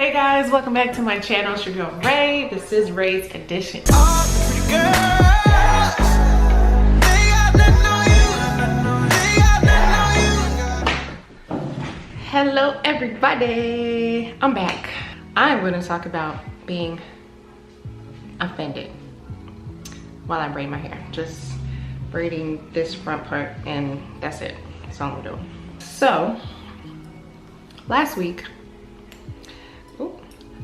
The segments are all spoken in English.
Hey guys, welcome back to my channel. It's your girl Ray. This is Ray's Edition. Hello everybody, I'm back. I'm going to talk about being offended while I braid my hair. Just braiding this front part and that's it. That's all I'm doing. So last week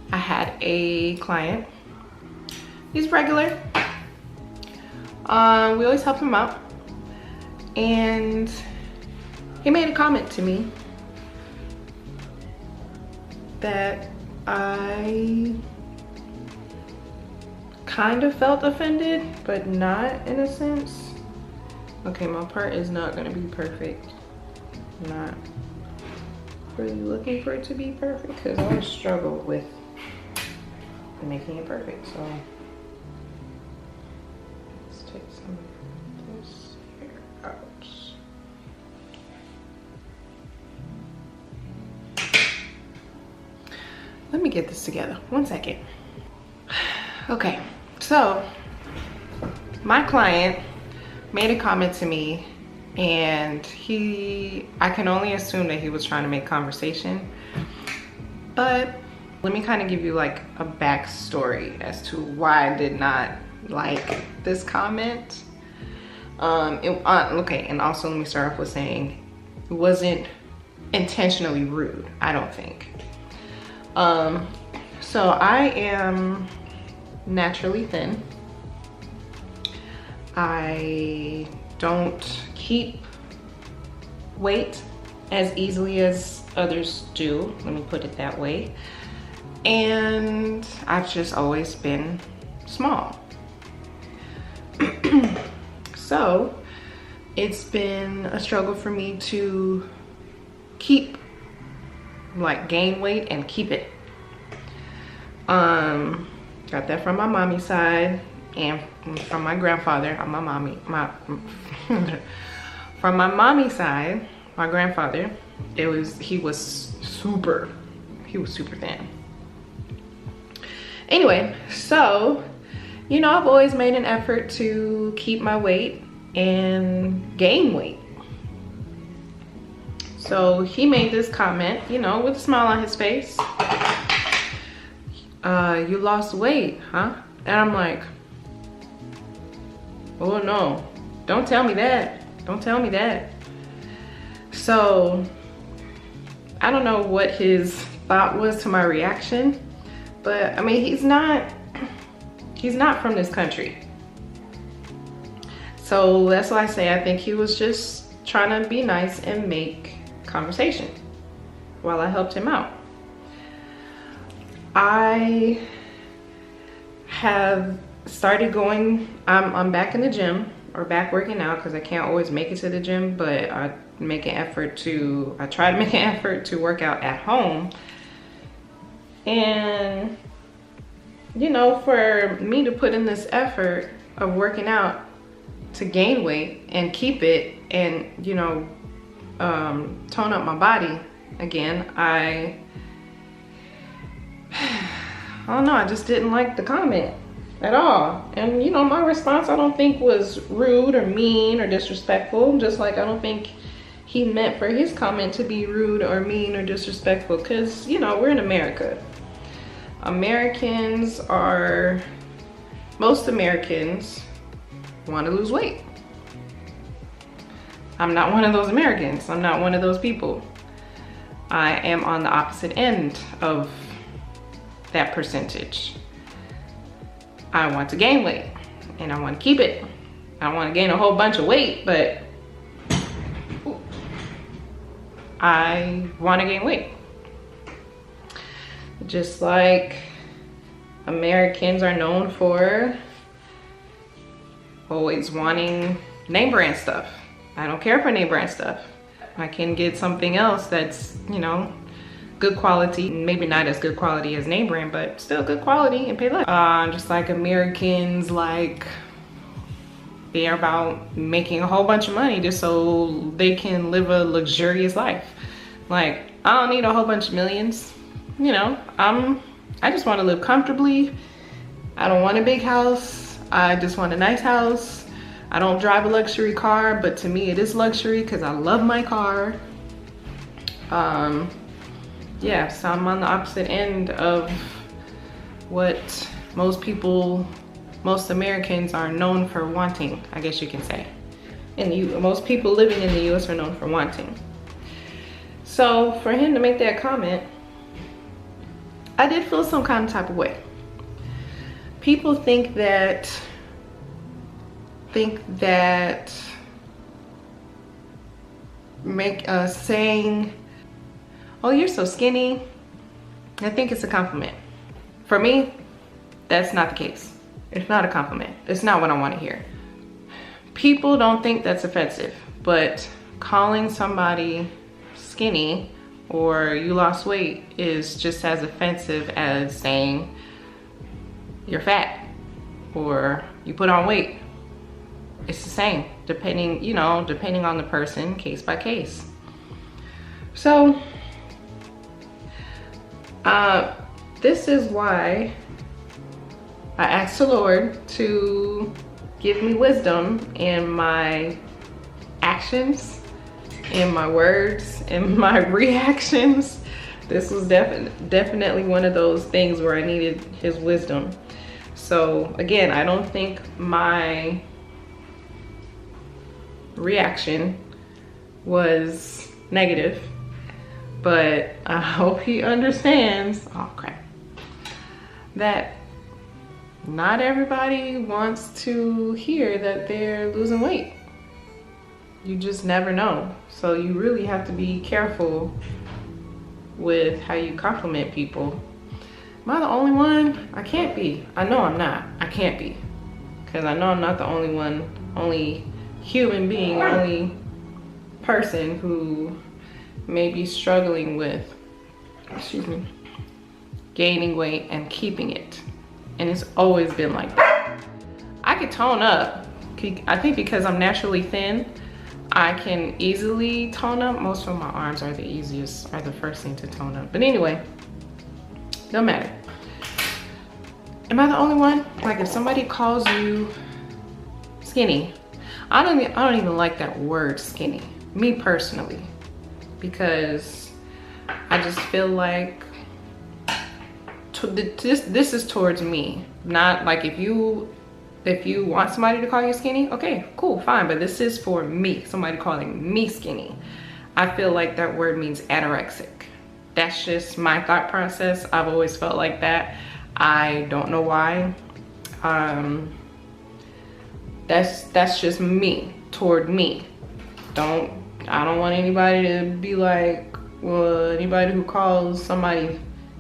I had a client. He's regular. We always help him out, and he made a comment to me that I kind of felt offended, but not in a sense. Okay, my part is not gonna be perfect. I'm not really looking for it to be perfect because I always struggle with making it perfect. So let's take some of this hair out. Let me get this together. 1 second. Okay, so my client made a comment to me, and I can only assume that he was trying to make conversation, but let me kind of give you like a backstory as to why I did not like this comment. Okay, and also let me start off with saying it wasn't intentionally rude, I don't think. So I am naturally thin. I don't keep weight as easily as others do, let me put it that way. And I've just always been small. So it's been a struggle for me to gain weight and keep it. Got that from my mommy side and from my grandfather. From my mommy side, my grandfather, he was super thin. Anyway, so you know, I've always made an effort to keep my weight and gain weight. So he made this comment, you know, with a smile on his face. You lost weight, huh? And I'm like, oh no, don't tell me that. Don't tell me that. So I don't know what his thought was to my reaction, but I mean, he's not from this country. So that's why I say I think he was just trying to be nice and make conversation while I helped him out. I have started going, I'm back in the gym, or back working out, because I can't always make it to the gym, but I try to make an effort to work out at home. And you know, for me to put in this effort of working out to gain weight and keep it, and you know, tone up my body again, I don't know, I just didn't like the comment at all. And you know, my response I don't think was rude or mean or disrespectful, just like I don't think he meant for his comment to be rude or mean or disrespectful, because you know, we're in America. Most Americans want to lose weight. I'm not one of those Americans. I'm not one of those people. I am on the opposite end of that percentage. I want to gain weight and I want to keep it. I want to gain a whole bunch of weight, but I want to gain weight. Just like Americans are known for always wanting name brand stuff. I don't care for name brand stuff. I can get something else that's, you know, good quality, maybe not as good quality as name brand, but still good quality and pay less. Just like Americans, like, they're about making a whole bunch of money just so they can live a luxurious life. Like, I don't need a whole bunch of millions. you know, I just want to live comfortably. I don't want a big house. I just want a nice house. I don't drive a luxury car, but to me it is luxury because I love my car. Yeah, so I'm on the opposite end of what most Americans are known for wanting, I guess you can say. And most people living in the US are known for wanting. So for him to make that comment, I did feel some kind of type of way. People think that saying, oh, you're so skinny, I think it's a compliment. For me, that's not the case. It's not a compliment. It's not what I want to hear. People don't think that's offensive, but calling somebody skinny or you lost weight is just as offensive as saying you're fat or you put on weight. It's the same, depending on the person, case by case. So, this is why I asked the Lord to give me wisdom in my actions, in my words, in my reactions. This was definitely one of those things where I needed his wisdom. So again, I don't think my reaction was negative, but I hope he understands, oh crap, that not everybody wants to hear that they're losing weight. You just never know. So you really have to be careful with how you compliment people. Am I the only one? I can't be. I know I'm not. I can't be. Because I know I'm not the only one, only human being, only person who may be struggling with, gaining weight and keeping it. And it's always been like that. I could tone up. I think because I'm naturally thin, I can easily tone up. Most of my arms are the first thing to tone up. But anyway, no matter. Am I the only one? Like if somebody calls you skinny, I don't even like that word skinny, me personally, because I just feel like this is towards me, not like if you want somebody to call you skinny, okay, cool, fine, but this is for me, somebody calling me skinny. I feel like that word means anorexic. That's just my thought process. I've always felt like that. I don't know why. That's just me, toward me. I don't want anybody to be like, well, anybody who calls somebody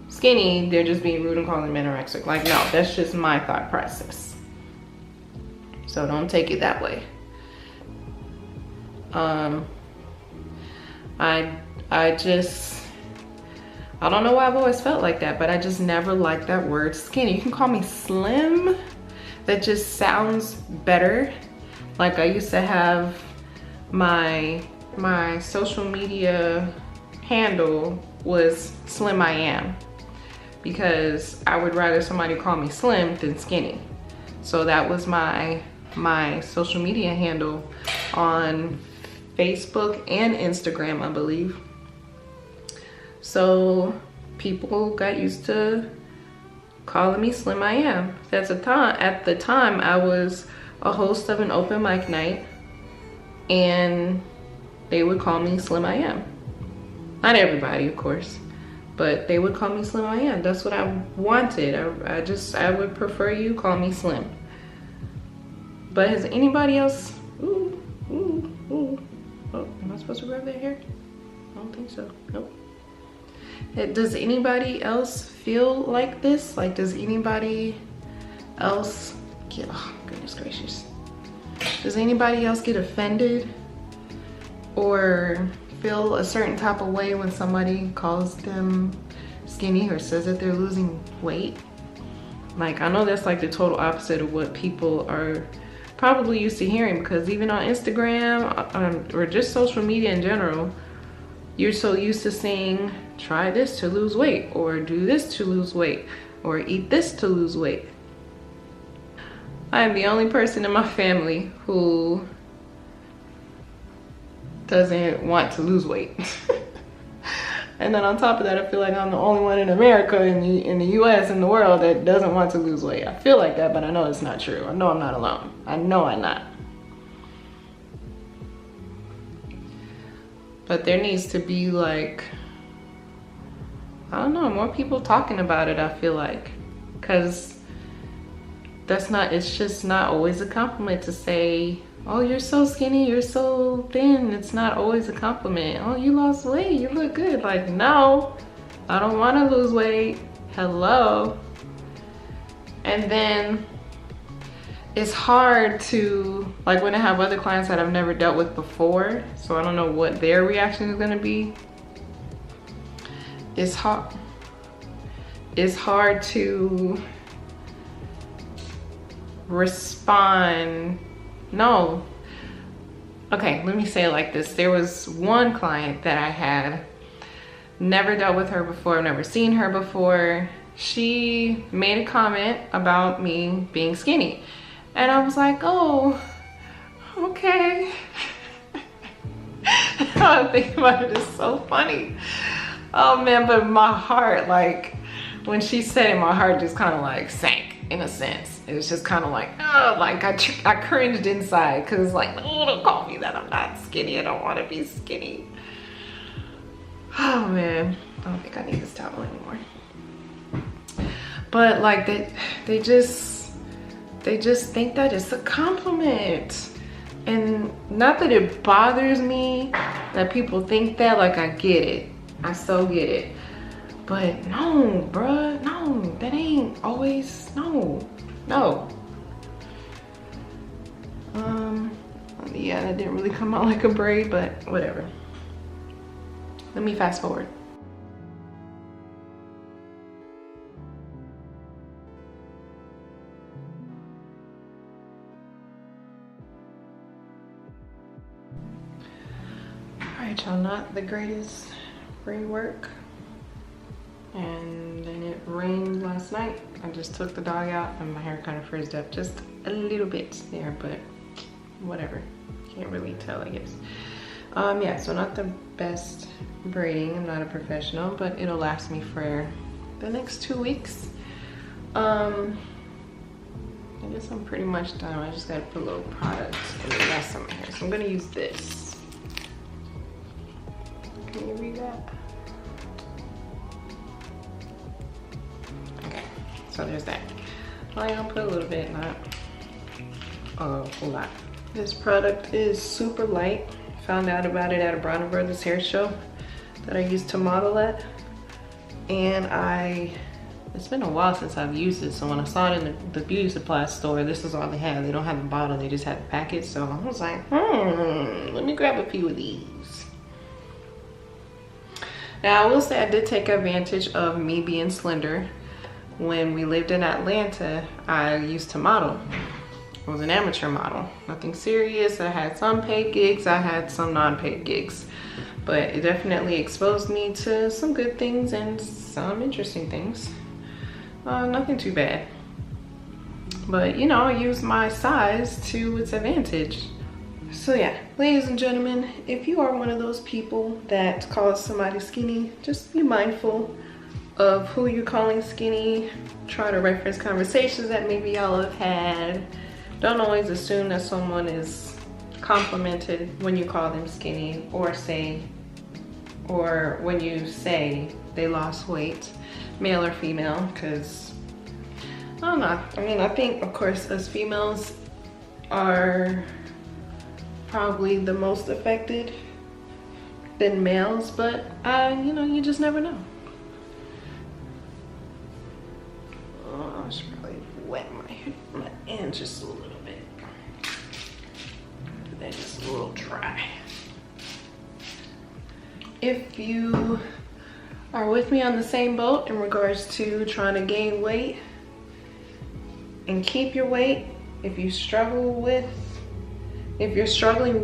skinny, they're just being rude and calling them anorexic. Like, no, that's just my thought process. So don't take it that way. I don't know why I've always felt like that, but I just never liked that word skinny. You can call me slim. That just sounds better. Like I used to have my social media handle was Slim I Am, because I would rather somebody call me slim than skinny. So that was my social media handle on Facebook and Instagram, I believe. So people got used to calling me Slim I Am. At the time, I was a host of an open mic night, and they would call me Slim I Am. Not everybody, of course, but they would call me Slim I Am. That's what I wanted. I would prefer you call me Slim. But has anybody else, oh, am I supposed to grab that hair? I don't think so, nope. Does anybody else feel like this? Like, does anybody else get, oh goodness gracious. Does anybody else get offended or feel a certain type of way when somebody calls them skinny or says that they're losing weight? Like, I know that's like the total opposite of what people are probably used to hearing, because even on Instagram or just social media in general, you're so used to seeing try this to lose weight, or do this to lose weight, or eat this to lose weight. I am the only person in my family who doesn't want to lose weight. And then on top of that, I feel like I'm the only one in America, in the US, in the world, that doesn't want to lose weight. I feel like that, but I know it's not true. I know I'm not alone. I know I'm not. But there needs to be, like, I don't know, more people talking about it, I feel like. Because it's just not always a compliment to say, oh, you're so skinny, you're so thin. It's not always a compliment. Oh, you lost weight, you look good. Like, no, I don't want to lose weight. Hello. And then it's hard to, like, when I have other clients that I've never dealt with before, so I don't know what their reaction is going to be. It's hard to respond. No. Okay, let me say it like this. There was one client that I had, never dealt with her before, never seen her before. She made a comment about me being skinny. And I was like, oh, okay. I think about it, it's so funny. Oh man, but my heart, like, when she said it, my heart just kind of like sank, in a sense. It was just kind of like, oh, like I cringed inside, because like, oh, don't call me that, I'm not skinny, I don't want to be skinny. Oh man, I don't think I need this towel anymore. But like, they just think that it's a compliment. And not that it bothers me that people think that, like, I get it, I so get it. But no, bruh, no, that ain't always, no. Yeah, that didn't really come out like a braid, but whatever. Let me fast forward. All right, y'all, not the greatest braid work. And then it rained last night. I just took the dog out and my hair kind of frizzed up just a little bit there, but whatever. Can't really tell, I guess. Yeah, so not the best braiding. I'm not a professional, but it'll last me for the next 2 weeks. I guess I'm pretty much done. I just gotta put a little product in the rest of my hair. So I'm gonna use this. Can you read that? Okay, so there's that. I'm gonna put a little bit, not a whole lot. This product is super light. Found out about it at a Bronner Brothers hair show that I used to model at. And it's been a while since I've used it. So when I saw it in the beauty supply store, this is all they had. They don't have the bottle, they just have the packet. So I was like, let me grab a few of these. Now I will say I did take advantage of me being slender. When we lived in Atlanta, I used to model. I was an amateur model, nothing serious. I had some paid gigs, I had some non-paid gigs, but it definitely exposed me to some good things and some interesting things. Nothing too bad, but you know, I used my size to its advantage. So yeah, ladies and gentlemen, if you are one of those people that calls somebody skinny, just be mindful of who you're calling skinny. Try to reference conversations that maybe y'all have had. Don't always assume that someone is complimented when you call them skinny, or when you say they lost weight, male or female, because I don't know. I mean, I think of course us females are probably the most affected than males, but you know, you just never know. Oh, I should probably wet my end just a little bit. They're just a little dry. If you are with me on the same boat in regards to trying to gain weight and keep your weight, if you're struggling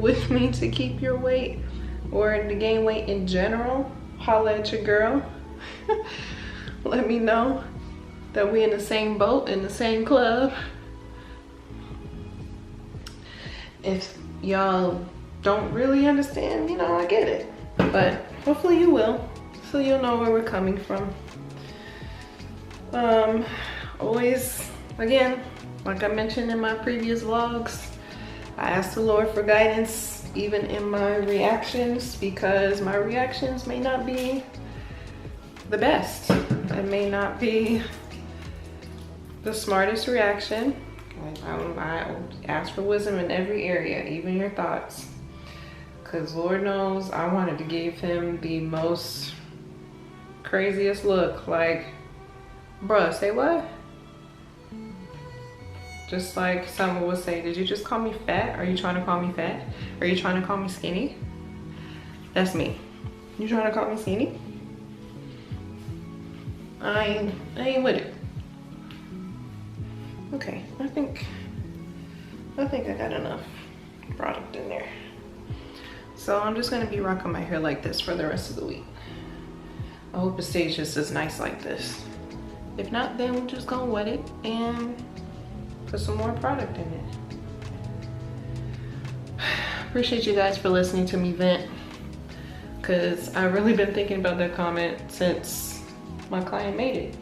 with me to keep your weight or to gain weight in general, holla at your girl. Let me know that we in the same boat, in the same club. If y'all don't really understand, you know, I get it. But hopefully you will, so you'll know where we're coming from. Always, again, like I mentioned in my previous vlogs, I ask the Lord for guidance even in my reactions, because my reactions may not be the best. It may not be the smartest reaction. I ask for wisdom in every area, even your thoughts. Because Lord knows I wanted to give him the most craziest look. Like, bruh, say what? Just like someone would say, did you just call me fat? Are you trying to call me fat? Are you trying to call me skinny? That's me. You trying to call me skinny? I ain't with it. Okay, I think I got enough product in there. So I'm just gonna be rocking my hair like this for the rest of the week. I hope it stays just as nice like this. If not, then we're just gonna wet it and put some more product in it. Appreciate you guys for listening to me vent, because I've really been thinking about that comment since my client made it.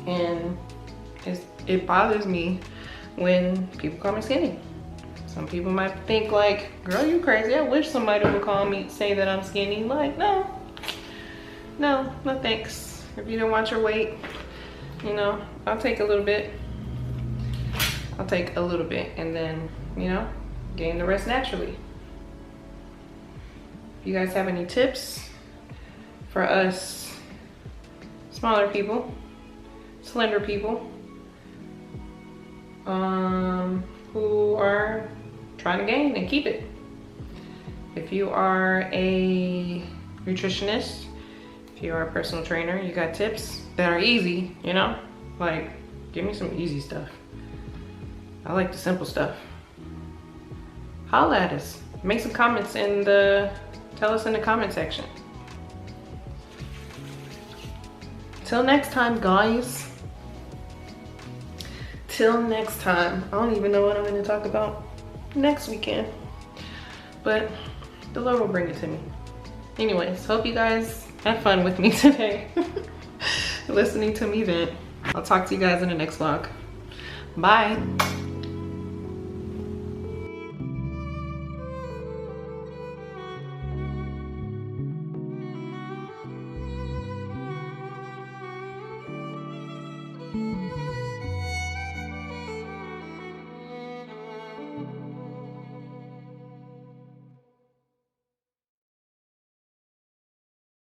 And it bothers me when people call me skinny. Some people might think like, girl, you crazy. I wish somebody would call me, say that I'm skinny. Like, no thanks. If you don't watch your weight, you know, I'll take a little bit. And then, you know, gain the rest naturally. If you guys have any tips for us smaller people, slender people, who are trying to gain and keep it. If you are a nutritionist, if you are a personal trainer, you got tips that are easy, you know? Like, give me some easy stuff. I like the simple stuff. Holla at us. Make some comments tell us in the comment section. Till next time, guys. Till next time. I don't even know what I'm gonna talk about next weekend, but the Lord will bring it to me. Anyways, hope you guys had fun with me today. Listening to me vent. I'll talk to you guys in the next vlog. Bye.